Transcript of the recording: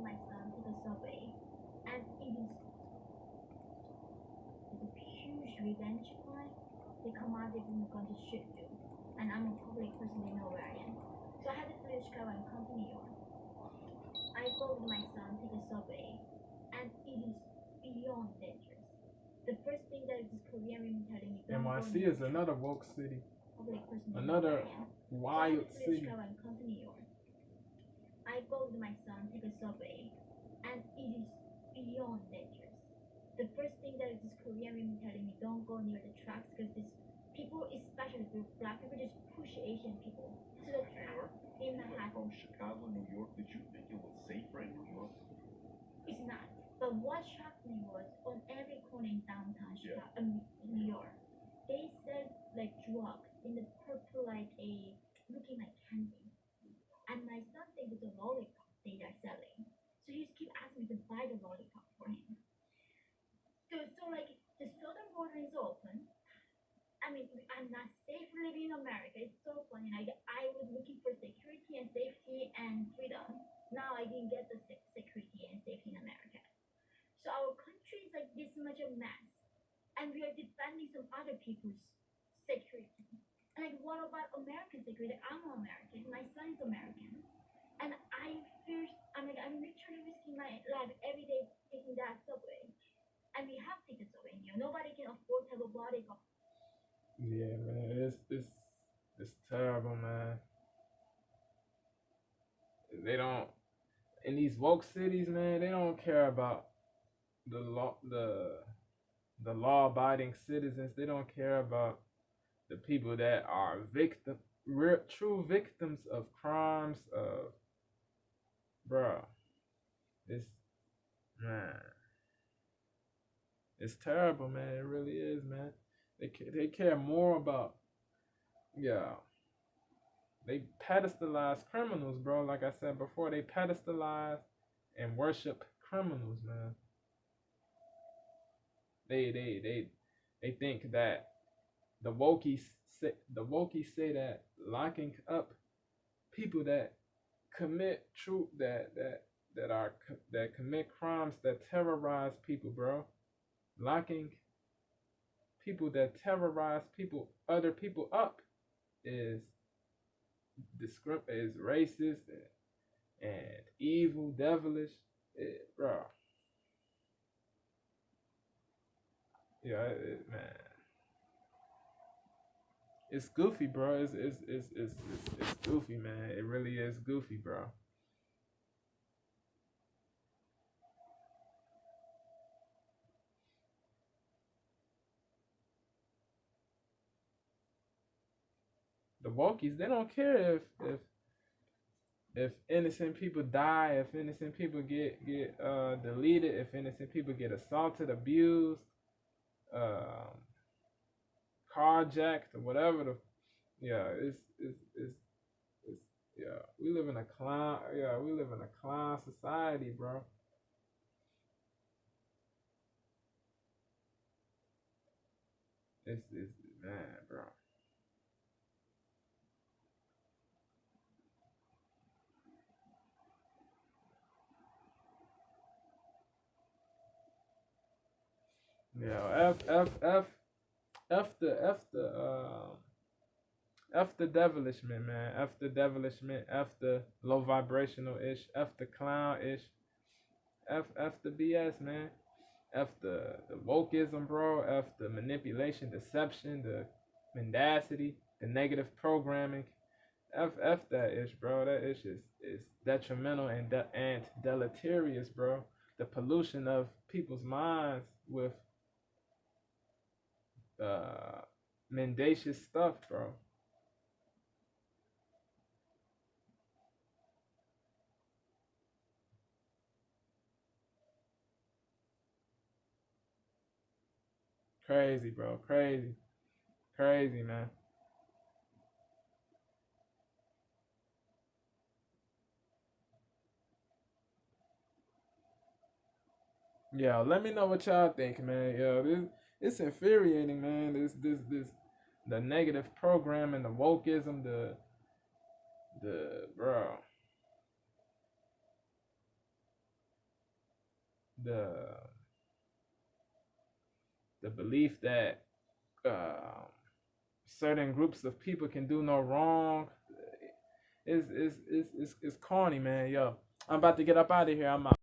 with my son to the subway, and it's a huge revenge crime. They come out, they're going to shoot you, and I'm a public person, they know where I am. So I had to flee Chicago and come to New York. I go with my son to the subway, and it is beyond dangerous. The first thing that this Korean woman telling me, NYC is another woke city. Public person, another wild city. Chicago and come to New York. I go with my son to the subway, and it is beyond dangerous. The first thing that this Korean woman telling me, don't go near the tracks because this people, especially black people, just push Asian people to the track in Manhattan. From Chicago, New York, did you think it was safer in New York? It's not. But what shocked me was on every corner in downtown Chicago, New York, they sell like drugs in the purple, like a looking like candy. And my son thinks it's a lollipop they are selling. So he just keep asking me to buy the lollipop for him. So like the southern border is open. I mean, I'm not safe living in America. It's so funny. Like I was looking for security and safety and freedom. Now I didn't get the security and safety in America. So our country is like this much a mess, and we are defending some other people's security. And like, what about American security? I'm American. My son is American, and I'm literally risking my life every day taking that subway. And we have taken subway here. Nobody can afford to have a bodyguard. Yeah, man, it's terrible, man. They don't in these woke cities, man. They don't care about the law abiding citizens. They don't care about the people that are true victims of crimes. Bruh, it's man, it's terrible, man. It really is, man. They care more about they pedestalize criminals, bro. Like I said before, they pedestalize and worship criminals, man. They think that the wokies say that locking up people that commit that commit crimes that terrorize people, bro. Locking people that terrorize other people up is racist and evil, devilish, bro. Yeah, man, it's goofy, bro. It's goofy, man. It really is goofy, bro. The wokies, they don't care if innocent people die, if innocent people get deleted, if innocent people get assaulted, abused, carjacked, or whatever it's we live in a clown society, bro. It's man, bro. Yeah, F the devilishment, man. F the devilishment. F the low vibrational ish. F the clown ish. F the BS, man. F the wokeism, bro. F the manipulation, deception, the mendacity, the negative programming. F that ish, bro. That ish is detrimental and deleterious, bro. The pollution of people's minds with mendacious stuff, bro. Crazy, bro. Crazy, man. Yeah, let me know what y'all think, man. It's infuriating, man. This the negative programming, the wokeism, the bro. the belief that certain groups of people can do no wrong is corny, man. Yo, I'm about to get up out of here. I'm out.